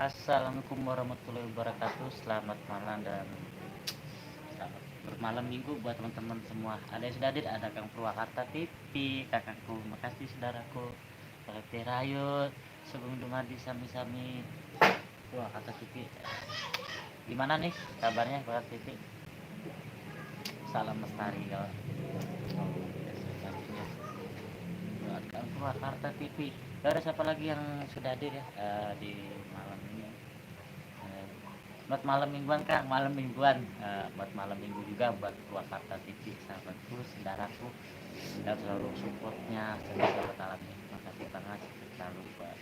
Assalamualaikum warahmatullahi wabarakatuh. Selamat malam dan selamat bermalam minggu buat teman-teman semua. Ada yang sudah hadir, ada Kang Purwakarta TV, kakakku, makasih saudaraku, Pak Rayo, Sugeng Dumadi, sami-sami Purwakarta TV. Gimana nih kabarnya Purwakarta TV? Salam lestari ya. Buat Kang Purwakarta TV. Ada siapa lagi yang sudah hadir ya di malam ini? Buat malam mingguan Kang, malam mingguan, buat malam minggu juga buat Purwakarta TV, sahabatku, saudaraku, dan selalu supportnya sahabat alam. Terima kasih banget selalu buat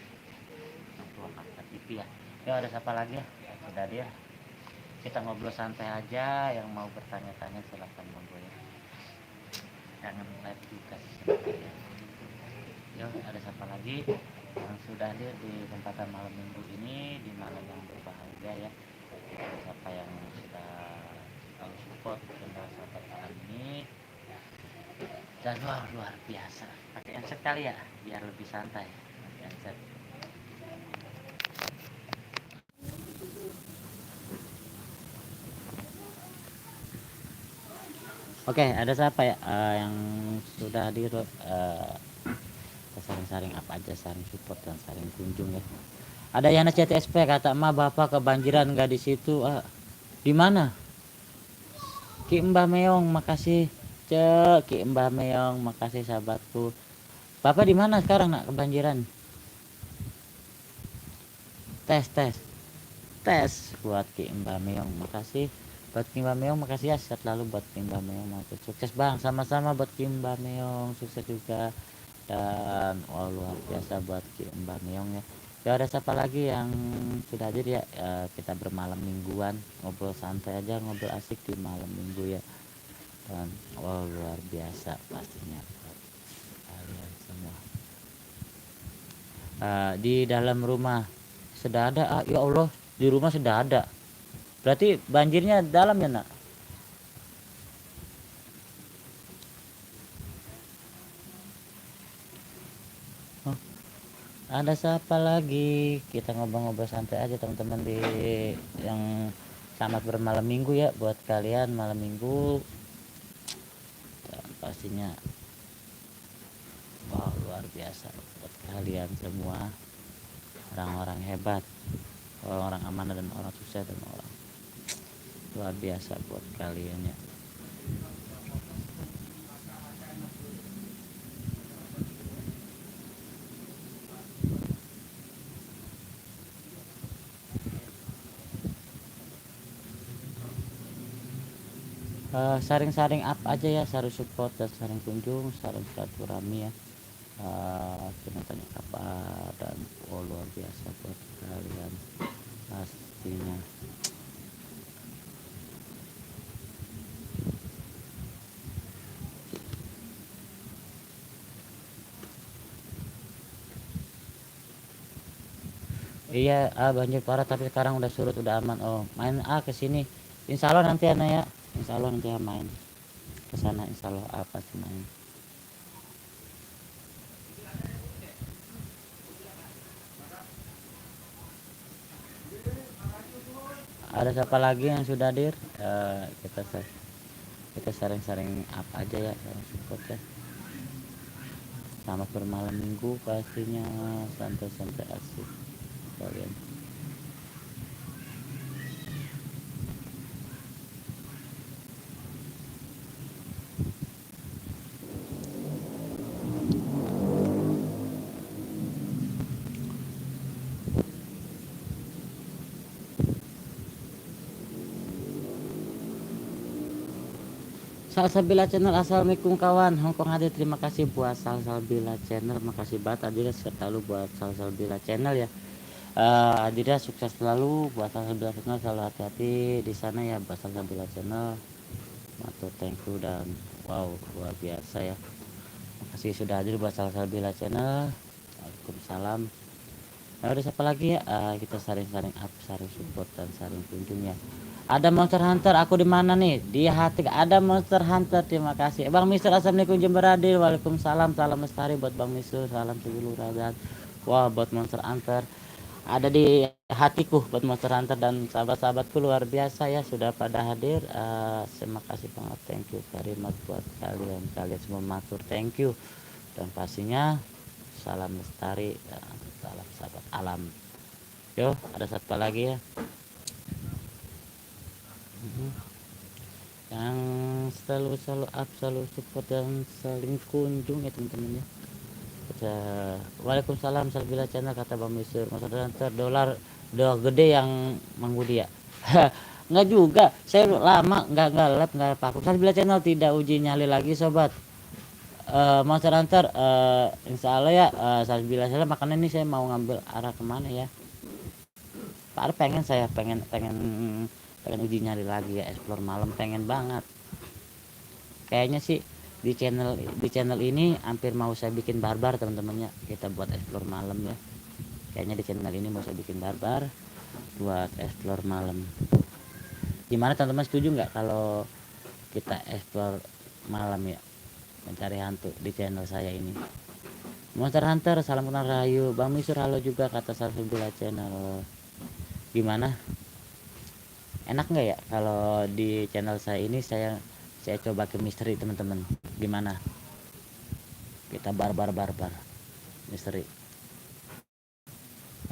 Purwakarta TV ya. Ya ada siapa lagi ya? Sudah dia. Kita ngobrol santai aja, yang mau bertanya-tanya silahkan monggo ya. Jangan live juga ya. Ya ada siapa lagi yang sudah hadir di kesempatan malam minggu ini di malam yang berbahagia ya. Siapa yang sudah selalu support channel sahabat malam ini, dan luar biasa pakai handset kali ya biar lebih santai pakai handset. Oke, ada siapa ya yang sudah hadir, kita saring-saring apa aja, saring support dan saring kunjung ya. Ada Yana CTSP kata emak bapak kebanjiran nggak di situ, di mana? Ki Mbah Meong, makasih cek Ki Mbah Meong, makasih sahabatku. Bapak di mana sekarang nak kebanjiran? Tes buat Ki Mbah Meong, makasih buat Ki Mbah Meong, makasih ya, sehat lalu buat Ki Mbah Meong, matur sukses bang, sama-sama buat Ki Mbah Meong, sukses juga, dan luar biasa buat Ki Mbah Meong ya. Ya ada siapa lagi yang sudah hadir ya, kita bermalam mingguan, ngobrol santai aja, ngobrol asik di malam minggu ya, dan luar biasa pastinya buat kalian semua. Di dalam rumah sudah ada, ya Allah, di rumah sudah ada, berarti banjirnya dalam ya nak. Ada siapa lagi, kita ngobrol-ngobrol santai aja teman-teman di yang selamat bermalam minggu ya buat kalian malam minggu, dan pastinya luar biasa buat kalian semua, orang-orang hebat, orang-orang amanah dan orang sukses, dan orang luar biasa buat kalian ya. Saring-saring up aja ya, saring support dan saring kunjung, saring silaturahmi ya. Kita tanya kabar dan luar biasa buat kalian pastinya. Iya, banjir parah tapi sekarang udah surut, udah aman. Oh, main ke sini. Insya Allah nanti anak ya. Insya Allah nanti main ke sana. Insya Allah apa sih main. Ada siapa lagi yang sudah hadir? Kita sering-sering apa aja ya, sering support ya. Selamat bermalam minggu pastinya, santai-santai asik kalian. Salsabila channel, assalamualaikum kawan. Hongkong hadir, terima kasih buat Salsabila channel, makasih banget Adira, serta lu buat Salsabila channel ya. Adira sukses selalu buat Salsabila channel, selalu hati-hati di sana ya buat Salsabila channel. Matur thank you dan luar biasa ya. Makasih sudah hadir buat Salsabila channel. Waalaikumsalam. Nah udah siapa lagi ya, kita saring-saring up, saring support dan saring kunjung ya. Ada Monster Hunter, aku di mana nih? Di hati. Ada Monster Hunter, terima kasih. Bang Mister, assalamualaikum jember hadir. Waalaikumsalam, salam lestari buat Bang Mister, salam seluruh rakyat. Wah buat Monster Hunter ada di hatiku buat Monster Hunter dan sahabat-sahabatku luar biasa ya sudah pada hadir. Terima kasih banget, thank you very much buat kalian semua, matur thank you, dan pastinya salam lestari dan salam sahabat alam. Yo, ada satu lagi ya. Yang selalu up, selalu support dan saling kunjung ya teman-teman ya. Waalaikumsalam Salbila channel, kata Bang Misur. Monster Hunter dolar gede yang Mang Budi ya. Nggak juga, saya lama nggak live, nggak paku. Salbila channel tidak uji nyali lagi sobat. Monster Hunter insya Allah ya. Salbila channel, makanya ini saya mau ngambil arah kemana ya. Pak pengen uji nyali lagi ya, explore malam pengen banget. Kayaknya sih di channel ini hampir mau saya bikin barbar teman-temannya, kita buat explore malam ya. Kayaknya di channel ini mau saya bikin barbar buat explore malam. Gimana teman-teman, setuju nggak kalau kita explore malam ya, mencari hantu di channel saya ini? Monster Hunter, salam kenal Rahayu. Bang Misur halo juga, kata Salvabila channel. Gimana, enak nggak ya kalau di channel saya ini saya coba ke misteri teman-teman? Gimana kita barbar misteri?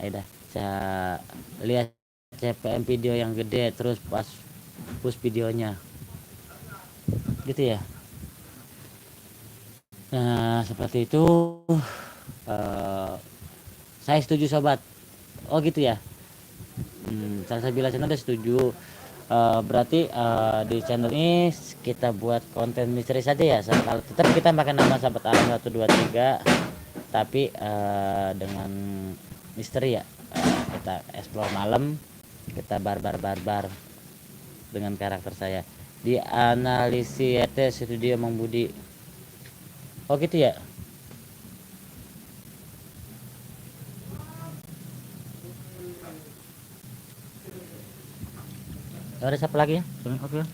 Ayo dah, saya lihat CPM video yang gede terus pas push videonya gitu ya. Nah seperti itu. Saya setuju sobat. Oh gitu ya. Saya bilang channel udah setuju. Berarti di channel ini kita buat konten misteri saja ya. Kalau tetap kita pakai nama sahabat alam 123, tapi dengan misteri ya. Kita explore malam, kita barbar dengan karakter saya di analisis studio Mang Budi. Oh gitu ya. Ada siapa lagi ya? Oke.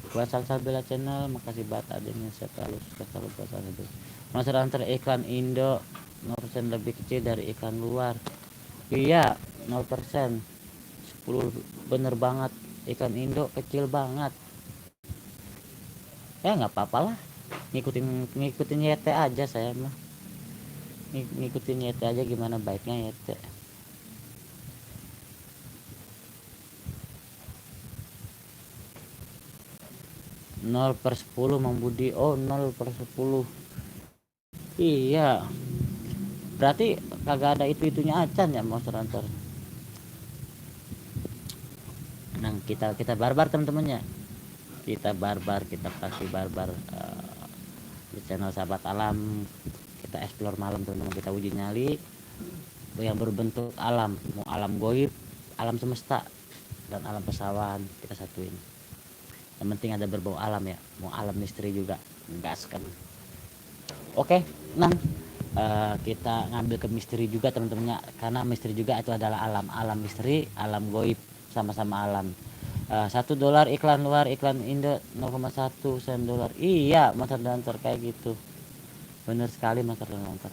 Buat Salsabila channel, makasih banget adanya, saya selalu buat Salsabila. Monster Hunter iklan Indo 0% lebih kecil dari iklan luar. Iya, 0%. 10 bener banget, iklan Indo kecil banget. Ya nggak apa-apa lah, ngikutin YT aja saya mah. Ngikutin YT aja, gimana baiknya YT. Nol per 10 Mang Budi. Oh 0/10. Iya, berarti kagak ada itunya acan ya Monster Hunter. Nah kita barbar teman-temannya, kita barbar, kita kasih barbar di channel sahabat alam. Kita explore malam teman-teman, kita uji nyali yang berbentuk alam, mau alam goib, alam semesta, dan alam pesawan kita satuin. Yang penting ada berbau alam ya, mau alam misteri juga gaskan. Oke, nah kita ngambil ke misteri juga teman-temannya, karena misteri juga itu adalah alam misteri, alam goib, sama-sama alam. $1 iklan luar, iklan Indo 0,1 sen dolar. Iya, Monster Hunter kayak gitu, bener sekali Monster Hunter.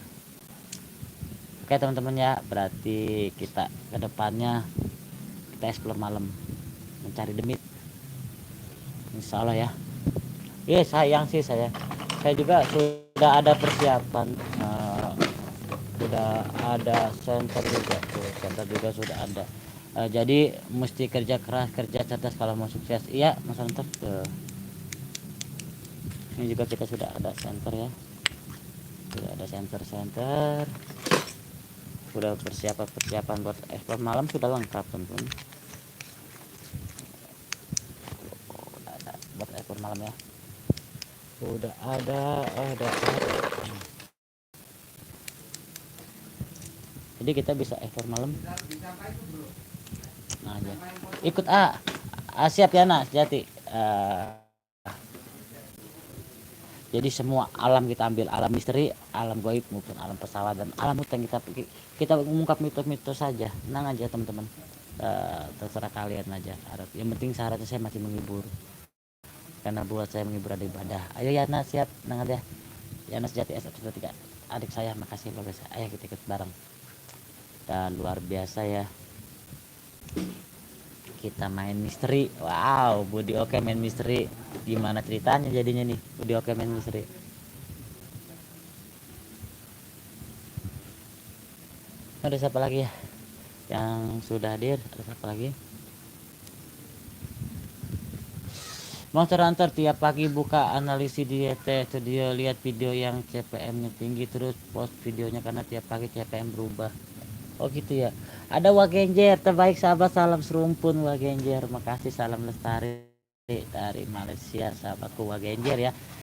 Oke teman-teman ya, berarti kita kedepannya kita explore malam, mencari demit, insya Allah ya. Iya sayang sih saya juga sudah ada persiapan, sudah ada center juga sudah ada. Jadi mesti kerja keras, kerja cerdas kalau mau sukses. Iya Mas Hunter. Ini juga kita sudah ada center ya, sudah ada center, sudah persiapan buat ekspor malam sudah lengkap teman-teman. Udah ada buat ekspor malam ya, udah ada. Jadi kita bisa ekspor malam. Nah aja ikut siap ya nak sejati. Jadi semua alam kita ambil, alam misteri, alam goib maupun alam pesawat dan alam hutan, kita mengungkap mitos-mitos saja. Tenang aja teman-teman, terserah kalian aja. Yang penting syaratnya saya masih menghibur, karena buat saya menghibur ada ibadah. Ayo ya nak siap, tenang aja. Yana Sejati S123 adik saya, makasih luar biasa. Ayo kita ikut bareng. Dan luar biasa ya, kita main misteri. Wow, Budi Oke main misteri. Gimana ceritanya jadinya nih Budi Oke main misteri? Ada siapa lagi ya yang sudah hadir? Ada siapa lagi? Monster Hunter tiap pagi buka analisis di ET Studio, lihat video yang CPM-nya tinggi terus post videonya karena tiap pagi CPM berubah. Oh gitu ya. Ada Wagenjer terbaik sahabat, salam serumpun Wagenjer. Makasih, salam lestari dari Malaysia sahabatku Wagenjer ya.